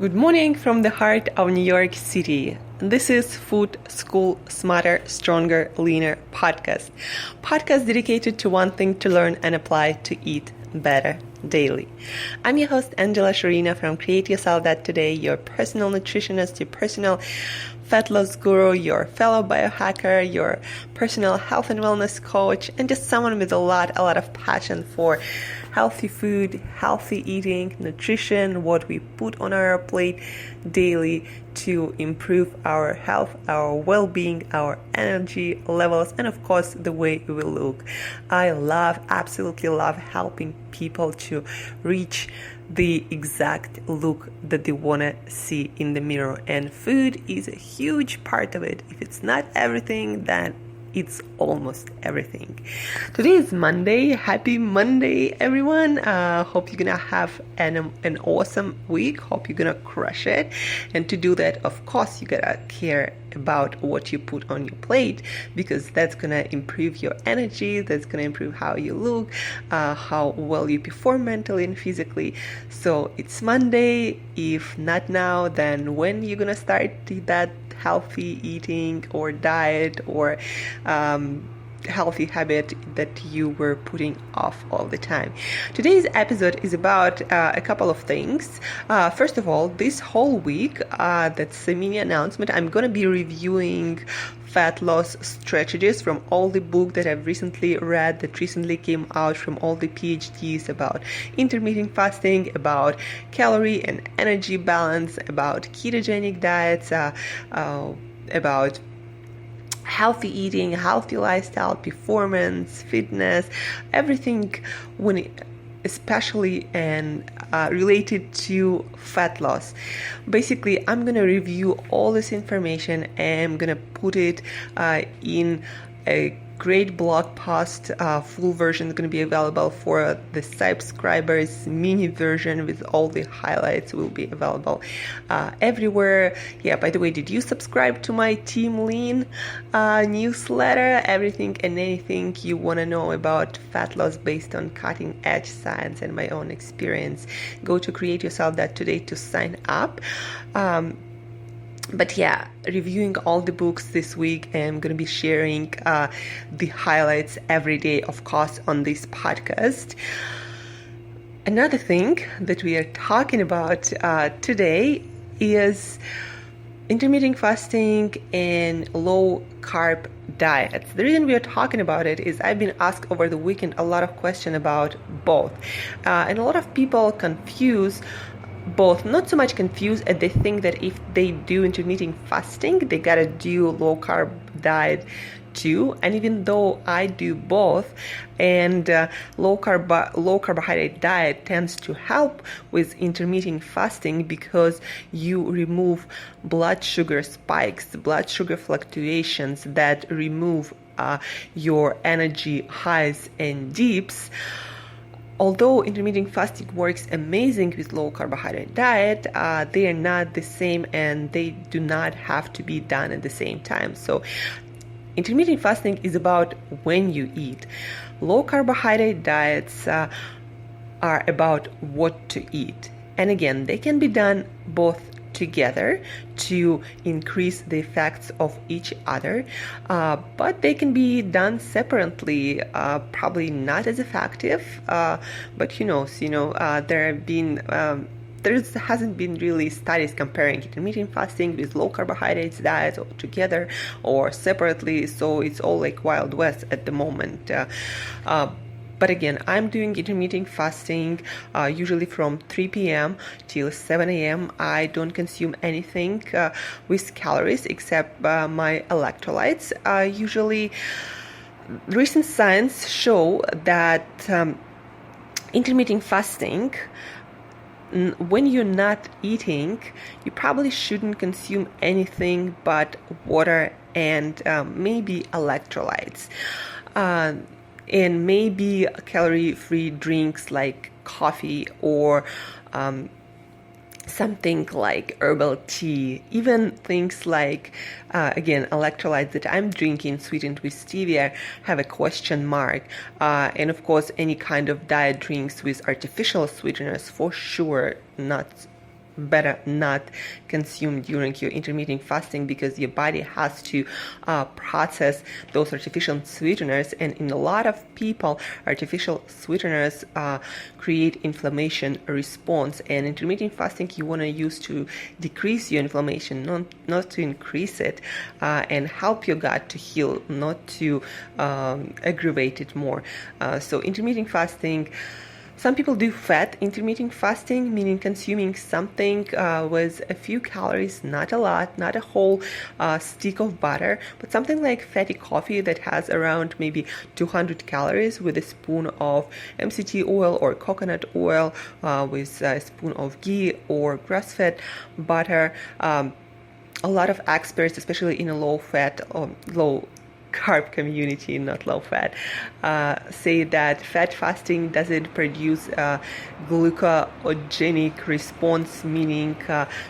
Good morning from the heart of New York City. This is Food School Smarter, Stronger, Leaner podcast dedicated to one thing: to learn and apply to eat better daily. I'm your host, Angela Shurina from Create Yourself That Today, your personal nutritionist, your personal fat loss guru, your fellow biohacker, your personal health and wellness coach, and just someone with a lot of passion for healthy food, healthy eating, nutrition, what we put on our plate daily to improve our health, our well-being, our energy levels, and of course the way we look. I absolutely love helping people to reach the exact look that they want to see in the mirror, and food is a huge part of it. If it's not everything, then it's almost everything. Today is Monday. Happy Monday, everyone. Hope you're gonna have an awesome week. Hope you're gonna crush it. And to do that, of course, you gotta care about what you put on your plate, because that's gonna improve your energy, that's gonna improve how you look, how well you perform mentally and physically. So it's Monday. If not now, then when you're gonna start that healthy eating or diet or healthy habit that you were putting off all the time. Today's episode is about a couple of things. First of all, this whole week, that's a mini announcement, I'm going to be reviewing fat loss strategies from all the books that I've recently read, that recently came out from all the PhDs about intermittent fasting, about calorie and energy balance, about ketogenic diets, about healthy eating, healthy lifestyle, performance, fitness, everything especially and related to fat loss. Basically, I'm going to review all this information and I'm going to put it in a great blog post. Full version is going to be available for the subscribers. Mini version with all the highlights will be available everywhere. Yeah, by the way, did you subscribe to my Team Lean newsletter? Everything and anything you want to know about fat loss based on cutting edge science and my own experience, go to Create Yourself That Today to sign up. But yeah, reviewing all the books this week, and I'm going to be sharing the highlights every day, of course, on this podcast. Another thing that we are talking about today is intermittent fasting and low carb diets. The reason we are talking about it is I've been asked over the weekend a lot of questions about both, and a lot of people confuse both. Not so much confused, and they think that if they do intermittent fasting, they gotta do low carb diet too. And even though I do both, and low carbohydrate diet tends to help with intermittent fasting because you remove blood sugar spikes, blood sugar fluctuations that remove your energy highs and dips. Although intermittent fasting works amazing with low carbohydrate diet, they are not the same and they do not have to be done at the same time. So intermittent fasting is about when you eat. Low carbohydrate diets are about what to eat. And again, they can be done both together to increase the effects of each other, but they can be done separately, probably not as effective, but there hasn't been really studies comparing intermittent fasting with low carbohydrates diets or together or separately, so it's all like Wild West at the moment. But again, I'm doing intermittent fasting usually from 3 p.m. till 7 a.m. I don't consume anything with calories except my electrolytes. Usually, recent science show that intermittent fasting, when you're not eating, you probably shouldn't consume anything but water and maybe electrolytes. And maybe calorie-free drinks like coffee or something like herbal tea, even things like, again, electrolytes that I'm drinking sweetened with stevia have a question mark. And of course, any kind of diet drinks with artificial sweeteners, for sure, not better not consume during your intermittent fasting, because your body has to process those artificial sweeteners, and in a lot of people, artificial sweeteners create inflammation response, and intermittent fasting you want to use to decrease your inflammation, not to increase it, and help your gut to heal, not to aggravate it more. So intermittent fasting, some people do fat intermittent fasting, meaning consuming something with a few calories, not a lot, not a whole stick of butter, but something like fatty coffee that has around maybe 200 calories, with a spoon of MCT oil or coconut oil, with a spoon of ghee or grass-fed butter. A lot of experts, especially in a low-fat or low carb community, not low fat, say that fat fasting doesn't produce a glucogenic response, meaning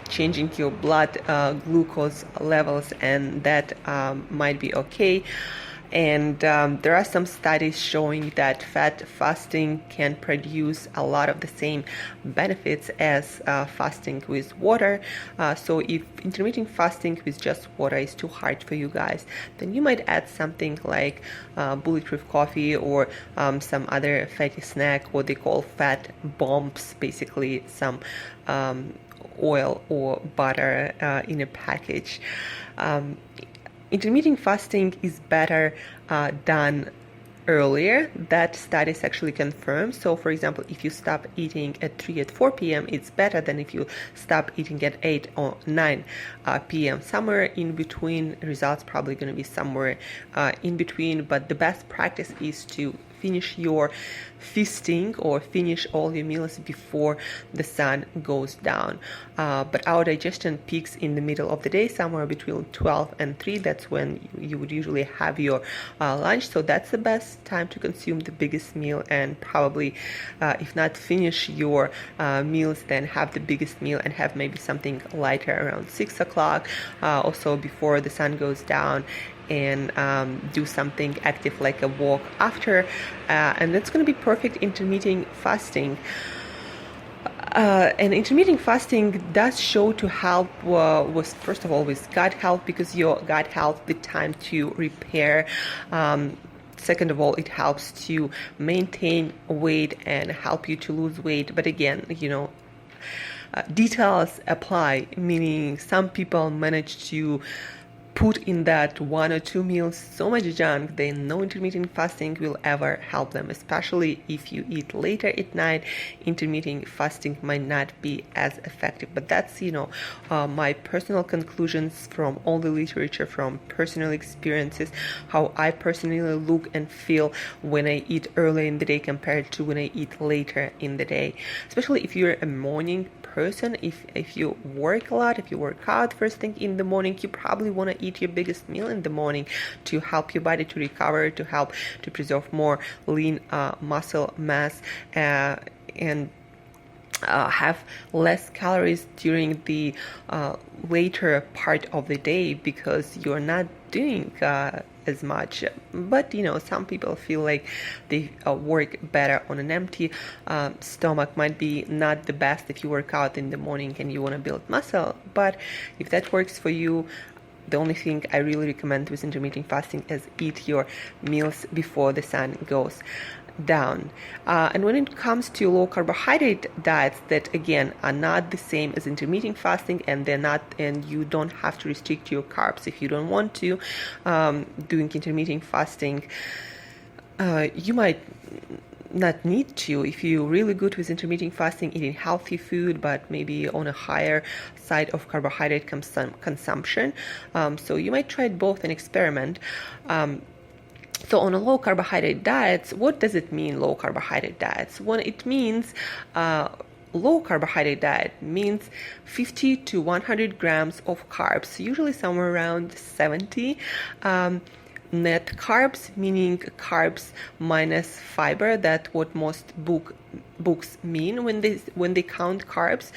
changing your blood glucose levels, and that might be okay. And there are some studies showing that fat fasting can produce a lot of the same benefits as fasting with water. So if intermittent fasting with just water is too hard for you guys, then you might add something like bulletproof coffee or some other fatty snack, what they call fat bombs, basically some oil or butter in a package. Intermittent fasting is better done earlier. That studies actually confirm. So for example, if you stop eating at 3 at 4 p.m., it's better than if you stop eating at 8 or 9 p.m. Somewhere in between, results probably going to be somewhere in between, but the best practice is to finish your feasting or finish all your meals before the sun goes down. But our digestion peaks in the middle of the day, somewhere between 12 and 3. That's when you would usually have your lunch. So that's the best time to consume the biggest meal, and probably, if not finish your meals, then have the biggest meal and have maybe something lighter around 6 o'clock, also before the sun goes down, and do something active like a walk after, and that's going to be perfect intermittent fasting. And intermittent fasting does show to help with, first of all, with gut health, because your gut health, the time to repair. Second of all, it helps to maintain weight and help you to lose weight. But again, details apply, meaning some people manage to put in that 1 or 2 meals so much junk, then no intermittent fasting will ever help them, especially if you eat later at night. Intermittent fasting might not be as effective. But that's, my personal conclusions from all the literature, from personal experiences, how I personally look and feel when I eat early in the day compared to when I eat later in the day. Especially if you're a morning person, if you work a lot, if you work out first thing in the morning, you probably want to eat your biggest meal in the morning to help your body to recover, to help to preserve more lean muscle mass, and have less calories during the later part of the day, because you're not doing as much. But some people feel like they work better on an empty stomach. Might be not the best if you work out in the morning and you want to build muscle, but if that works for you, the only thing I really recommend with intermittent fasting is eat your meals before the sun goes down. And when it comes to low carbohydrate diets that again are not the same as intermittent fasting, and you don't have to restrict your carbs if you don't want to, doing intermittent fasting, you might not need to. If you're really good with intermittent fasting, eating healthy food, but maybe on a higher side of carbohydrate consumption, so you might try both and experiment. So on a low carbohydrate diets, what does it mean, low carbohydrate diets? Well, it means low carbohydrate diet means 50 to 100 grams of carbs, usually somewhere around 70. Net carbs, meaning carbs minus fiber. That's what most books mean when they count carbs.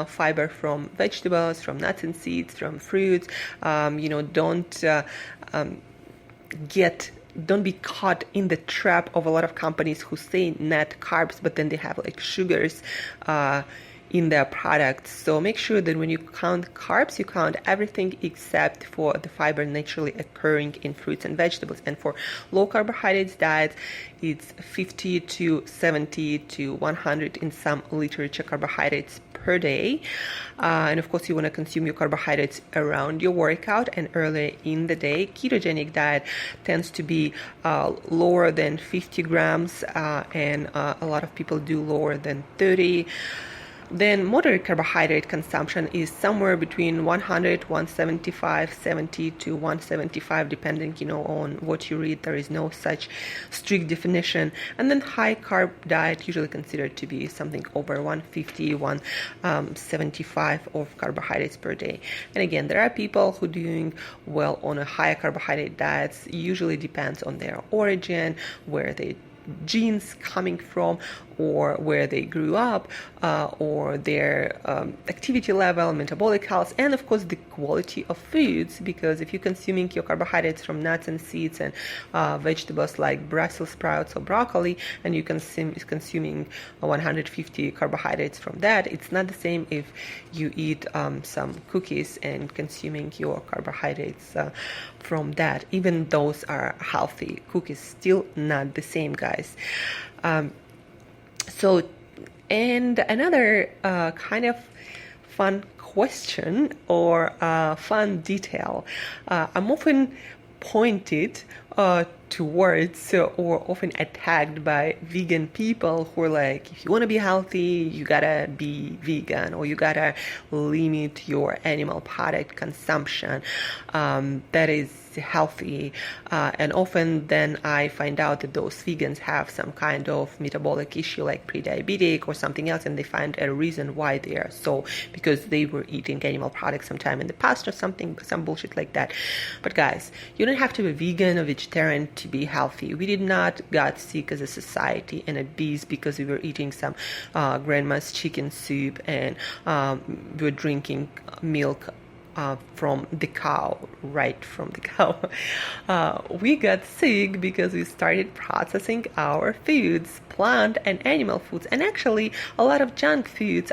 Fiber from vegetables, from nuts and seeds, from fruits. Don't be caught in the trap of a lot of companies who say net carbs, but then they have like sugars in their products. So make sure that when you count carbs, you count everything except for the fiber naturally occurring in fruits and vegetables. And for low carbohydrates diets, it's 50 to 70 to 100 in some literature carbohydrates per day. And of course, you want to consume your carbohydrates around your workout and earlier in the day. Ketogenic diet tends to be lower than 50 grams, and a lot of people do lower than 30. Then moderate carbohydrate consumption is somewhere between 100, 175, 70 to 175, depending, on what you read. There is no such strict definition. And then high carb diet, usually considered to be something over 150, 175 of carbohydrates per day. And again, there are people who are doing well on a higher carbohydrate diets. Usually depends on their origin, where they genes coming from, or where they grew up, or their activity level, metabolic health, and of course the quality of foods. Because if you're consuming your carbohydrates from nuts and seeds and vegetables like Brussels sprouts or broccoli, and you consuming 150 carbohydrates from that, it's not the same if you eat some cookies and consuming your carbohydrates from that. Even those are healthy cookies, still not the same, guys. And another kind of fun question or fun detail, I'm often pointed towards or often attacked by vegan people who are like, if you want to be healthy, you gotta be vegan, or you gotta limit your animal product consumption. That is healthy, and often then I find out that those vegans have some kind of metabolic issue like pre-diabetic or something else, and they find a reason why they are so, because they were eating animal products sometime in the past or something, some bullshit like that. But guys, you don't have to be vegan or vegetarian to be healthy. We did not got sick as a society and obese because we were eating some grandma's chicken soup and we were drinking milk from the cow, right from the cow. We got sick because we started processing our foods, plant and animal foods, and actually a lot of junk foods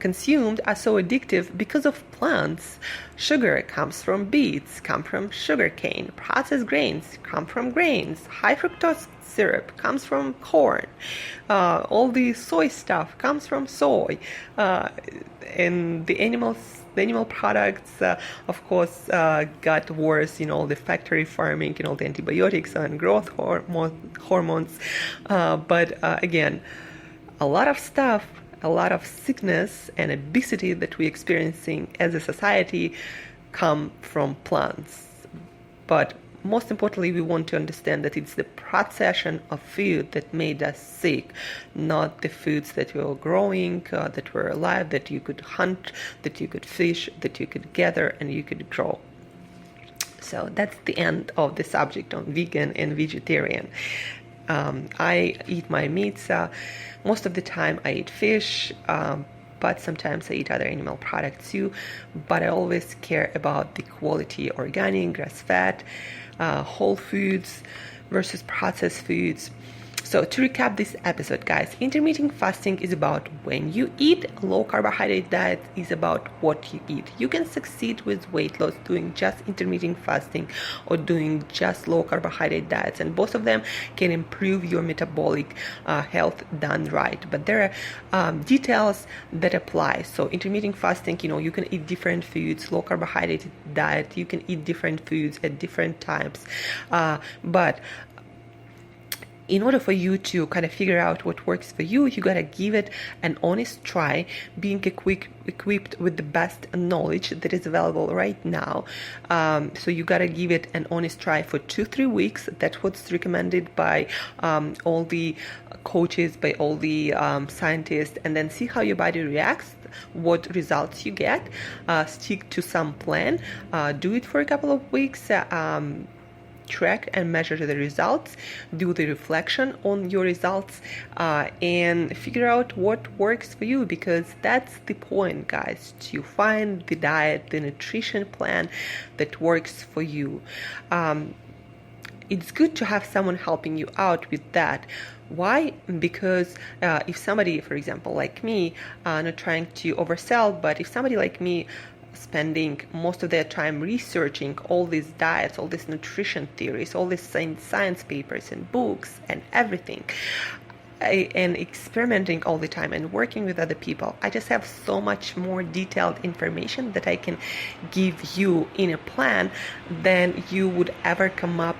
consumed are so addictive because of plants. Sugar comes from beets, come from sugarcane. Processed grains come from grains. High fructose syrup comes from corn. All the soy stuff comes from soy. And the animal products, of course, got worse, all the factory farming, all the antibiotics and growth hormones. But again, a lot of stuff, a lot of sickness and obesity that we're experiencing as a society come from plants. But most importantly, we want to understand that it's the procession of food that made us sick, not the foods that we were growing, that were alive, that you could hunt, that you could fish, that you could gather, and you could grow. So that's the end of the subject on vegan and vegetarian. I eat my meats. Most of the time I eat fish, but sometimes I eat other animal products too. But I always care about the quality, organic, grass-fed, whole foods versus processed foods. So to recap this episode, guys, intermittent fasting is about when you eat. Low carbohydrate diet is about what you eat. You can succeed with weight loss doing just intermittent fasting or doing just low carbohydrate diets, and both of them can improve your metabolic health done right. But there are details that apply. So intermittent fasting, you can eat different foods. Low carbohydrate diet, you can eat different foods at different times. But in order for you to kind of figure out what works for you, you gotta give it an honest try, being equipped with the best knowledge that is available right now. So you gotta give it an honest try for 2-3 weeks. That's what's recommended by all the coaches, by all the scientists, and then see how your body reacts, what results you get. Stick to some plan. Do it for a couple of weeks. Track and measure the results, do the reflection on your results, and figure out what works for you, because that's the point, guys, to find the diet, the nutrition plan that works for you. it's good to have someone helping you out with that. Why? Because if somebody, for example, like me, not trying to oversell, but if somebody like me spending most of their time researching all these diets, all these nutrition theories, all these science papers and books and everything, and experimenting all the time and working with other people, I just have so much more detailed information that I can give you in a plan than you would ever come up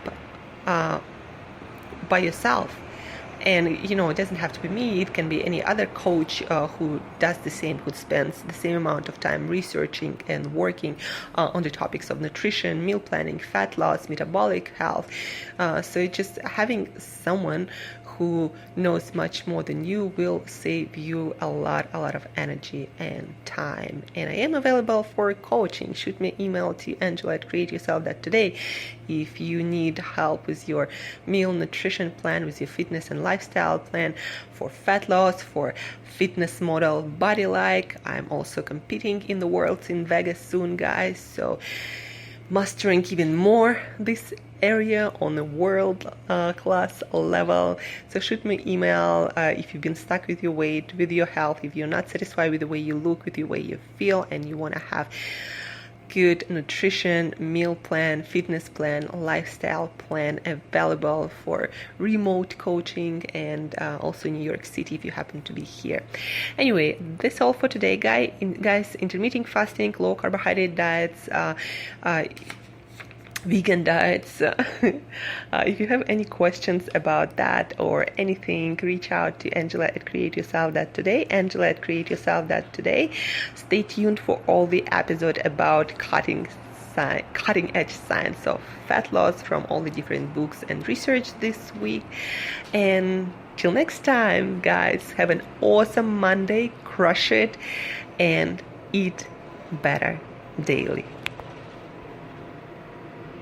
by yourself. And it doesn't have to be me, it can be any other coach who does the same, who spends the same amount of time researching and working on the topics of nutrition, meal planning, fat loss, metabolic health. So just having someone who knows much more than you will save you a lot of energy and time. And I am available for coaching. Shoot me an email to Angela@createyourself.today if you need help with your meal nutrition plan, with your fitness and lifestyle plan, for fat loss, for fitness model body like. I'm also competing in the Worlds in Vegas soon, guys, so mastering even more this area on a world class level. So shoot me an email if you've been stuck with your weight, with your health, if you're not satisfied with the way you look, with the way you feel, and you want to have good nutrition, meal plan, fitness plan, lifestyle plan available for remote coaching, and also New York City if you happen to be here. Anyway, that's all for today, guys. Intermittent fasting, low carbohydrate diets, vegan diets. If you have any questions about that or anything, reach out to Angela@createyourself.today, Angela@createyourself.today. Stay tuned for all the episode about cutting edge science of fat loss from all the different books and research this week. And till next time, guys, have an awesome Monday, crush it, and eat better daily.